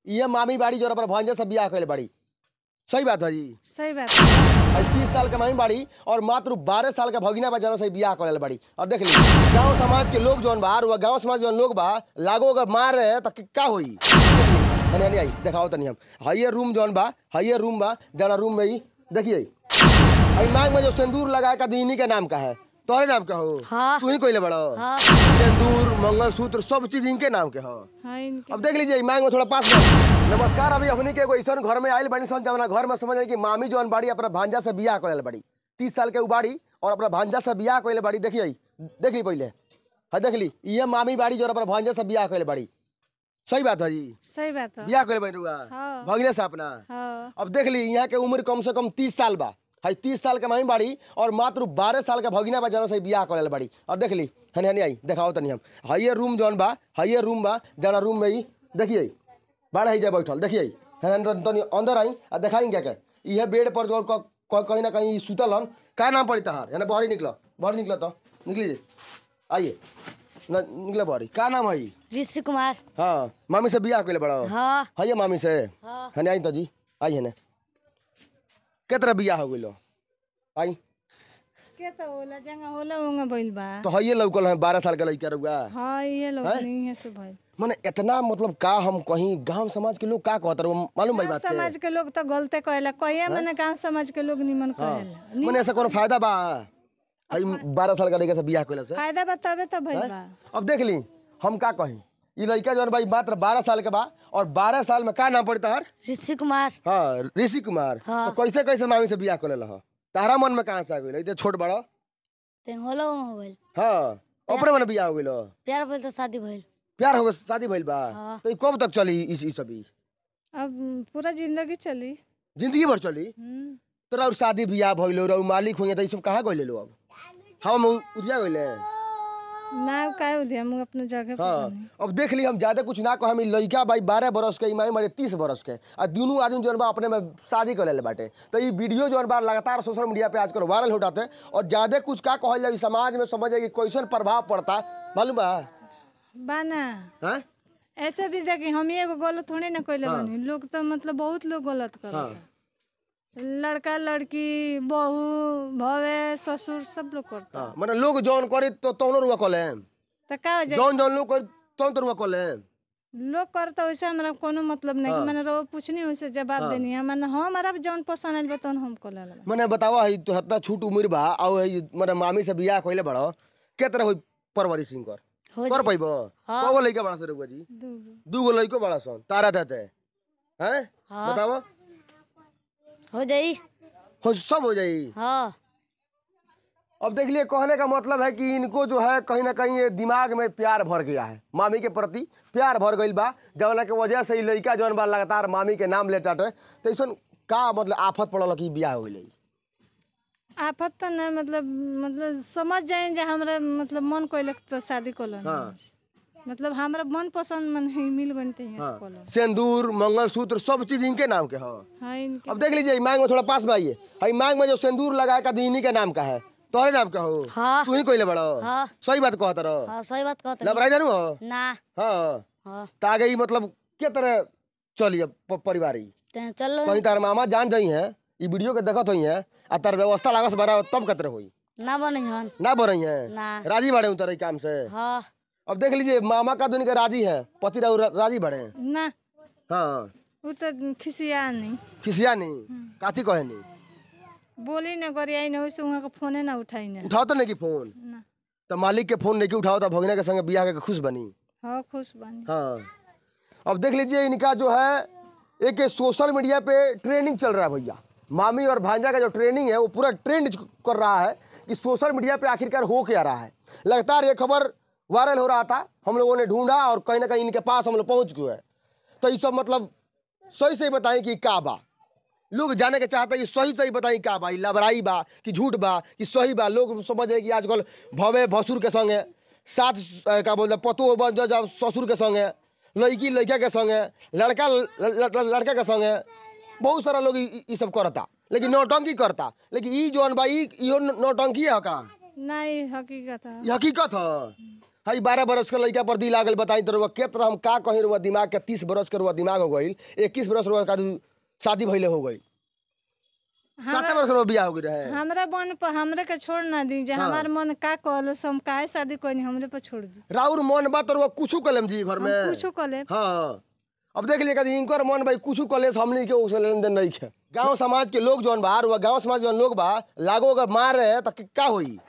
ये मामी बाड़ी जो पर भांजा से बियाह कइले बाड़ी। सही बात है जी? सही बात है। 30 साल के मामी बाड़ी और मात्र 12 साल का भगिना बा जनो से बियाह कइले बाड़ी। और देख ली गांव समाज के लोग जौन बा गांव समाज जौन लोग बा लागो अगर मार रहे तो का होई? नहीं आई दिखाओ तनी हम हाइये रूम जौन बा हाइये रूम बा जना रूम में ही देखिए मांग में जो सिंदूर लगाए का दीनी के नाम का है तोरे नाम का हो? हाँ। तू ही कोइले बड़ो? हाँ। सिंदूर मंगलसूत्र सब चीज इनके नाम के हो। हाँ, इनके। अब देख लीजिए मांग में थोड़ा पास में। नमस्कार। अभी अपनी के ऐसा घर में आयल बनी सन जवना घर में समझ कि मामी जौन बाड़ी अपना भांजा से बियाह कइले बाड़ी। 30 साल के उबाड़ी और अपना भांजा से बियाह कइले बाड़ी। देखिए देख ली पहले हाँ देख ली ये मामी बाड़ी जो अपना भांजा से बियाह कइले बाड़ी। सही बात है जी? सही बात है। बियाह कइले बाड़ी हाँ। भगिने से अपना। हाँ। अब देख ली यहाँ के उम्र कम से कम 30 साल बा। 30 साल के मामी बाड़ी और मात्र 12 साल का भगिना बा जनो से बियाह कइले बाड़ी। और देख ली हनी आई दिखाओ तनी हम हाइये रूम जौन बा हाइये रूम बा जना रूम में ही देखिए बाड़ा ही जा बैठल देखिए तनी अंदर आई और दिखाई क्या यह बेड पर जो कहीं ना कहीं सुतल हन। क्या नाम पड़ी तहार? है ना बाहर निकल तो निकली आइए ना निकले बाहरी। क्या नाम है? ऋषि कुमार। हाँ मामी से बियाह कइले बड़ा? हाँ। हाइये मामी से। हाँ। है आई तो जी आई है ना कितना बियाह हो गइलो? आई के तो होला जंगा होला उंगा भइल बा। तो हाइये लौकल है 12 साल का लड़का रुआ। हाँ ये लोग नहीं है से भइल। माने इतना मतलब का हम कहीं गांव समाज के लोग का कहत रहो मालूम भाई बात समाज के लोग तो गलते कहेला कहिए मैंने गांव समाज के लोग निमन कहेला। माने ऐसा कोनो फायदा बा? भाई 12 साल का लड़का से बियाह कइला से फायदा बतावे तो भइल बा। अब देख ली हम का कहीं ये लड़का जौन भाई मात्र 12 साल के बा और 12 साल में का नाम पड़ी तहार? ऋषि कुमार। हाँ ऋषि कुमार। हाँ। तो कैसे कैसे मामी से बियाह कइले ह? तारा मन में कहां से आ गइल? इते छोट बड़ा। ते होला हो भइल। हाँ ओपरे मन बियाह हो गइल। प्यार भइल तो शादी भइल। प्यार हो गइल शादी भइल बा। हाँ। तो कब तक चली इस सभी? अब पूरा जिंदगी चली। जिंदगी भर चली? तोरा और शादी बियाह भइलो और मालिक होइए त ई सब कहां गइले लो? अब हम उठिया गइले ना काय उदिया हम अपने जगह पे हाँ। बनी। अब देख ली हम ज्यादा कुछ ना कह लड़का भाई 12 बरस के माई मारे 30 बरस के और दोनों आदमी जो बा अपने में शादी कर ले बाटे। तो ये वीडियो जो बा लगातार सोशल मीडिया पे आजकल वायरल होटाते और ज्यादा कुछ का कहल जाए समाज में समझे कि कैसन प्रभाव पड़ता मालूम बा? बाना हैं? ऐसे भी देखी हम एगो गलत थोड़े ना कइले बनी। लोग तो मतलब बहुत लोग गलत करता। लड़का लड़की बहू भवे ससुर सब लोग करता। हाँ माने लोग जौन करे तो तौनो रुआ कले तो का हो जाए जौन जौन लोग करे तौन तो रुआ कले लोग करता वैसे हमरा कोनो मतलब नहीं कि मैंने रो पूछनी वैसे जवाब देनी है मैंने हमारा जौन पसंद आइल बतौन हम को ले लेबा। माने बतावा है तो हत्ता छूट उम्र बा और माने मामी से बियाह कइले बड़ो के तरह होई परवरिश कर पाइबो? कगो लइका बड़ा से रुआ जी? दूगो लइको बड़ा सन तारा देते हैं बताओ हो जाई हो सब हो जाई। हाँ। अब देख लिए कहने का मतलब है कि इनको जो है कहीं ना कहीं ये दिमाग में प्यार भर गया है मामी के प्रति प्यार भर गई बा जवना के वजह से लड़का जौन बा लगातार मामी के नाम लेता है। तो ऐसा का मतलब आफत पड़ल कि बियाह हो गई? आफत तो नहीं मतलब समझ जाए जे हमरा मतलब मन कोइलक तो शादी कोलन। हाँ। मतलब हमरा मन पसंद मन ही मिल बनते हैं हाँ। कोलन। सिंदूर मंगलसूत्र सब चीज इनके नाम के हो। हाँ इनके। अब देख लीजिए मांग में थोड़ा पास में आइए मांग में जो सिंदूर लगाए का दीनी के नाम का है तोरे नाम का हो? हाँ। तू ही कोइले बड़ो? हाँ। सही बात कहत रहो। हाँ सही बात कहते लबराई ना हो? ना। हाँ हाँ तो आगे ही मतलब के तरह चलिए परिवार ही चलो कहीं तार मामा जान जाई है ई वीडियो के देखत होई है आ तार व्यवस्था लागस बड़ा तब कतर होई ना बनी हन ना बरई है ना। राजी बड़े उतर काम से। हाँ। अब देख लीजिए मामा का दुनिया राजी है पति राजी बड़े ना हाँ वो तो खिसिया नहीं खिसिया नहीं काथी कहे नहीं बोली ना करियाई ना वैसे वहाँ का फोने ना उठाई ना। उठाओ तो नहीं की फोन ना। तो मालिक के फोन नहीं उठाओ तो भगने के संगे बियाह के खुश बनी। हाँ खुश बनी। हाँ अब देख लीजिए इनका जो है एक सोशल मीडिया पे ट्रेंडिंग चल रहा है भैया मामी और भांजा का जो ट्रेंडिंग है वो पूरा ट्रेंड कर रहा है कि सोशल मीडिया पे आखिरकार हो क्या रहा है। लगातार ये खबर वायरल हो रहा था हम लोगों ने ढूंढा और कहीं ना कहीं इनके पास हम लोग पहुंच गए। तो ये सब मतलब सही सही बताएं कि का बा लोग जाने के चाहते हैं कि सही सही बताई का बा लबराई बा कि झूठ बा कि सही बा। लोग समझ रहे कि आजकल भवे भसुर के संगे साथ का बोलते पतो जब ससुर के संगे लड़की लड़का के संगे लड़का लड़का के संगे बहुत सारा लोग ये सब करता लेकिन नौटंकी करता। लेकिन ई जौन बा इहो नौटंकी है का नहीं हकीकत है। ये हकीकत हाई 12 बरस के लड़का पर दिल लागल, बताई तो रुआ के तरह हम का कहीं रुआ दिमाग के 30 बरस के रुआ दिमाग हो गई, 21 बरस रुआ का शादी भइले हो गई, 7 बरस रुआ बियाह हो गई रहे। हमरा मन पर हमरे के छोड़ ना दी, जे हमार मन का कहल हम काहे शादी कोनी हमरे पर छोड़ दी। राउर मन बा तो रुआ कुछू कलम जी घर में कुछ कले। हाँ अब देख लिया कभी इनकर मन भाई कुछ कॉलेज हमने के उसे लेन देन नहीं है। गांव समाज के लोग जौन बा रुआ गांव समाज जौन लोग बा लागो अगर मार रहे तो क्या होई।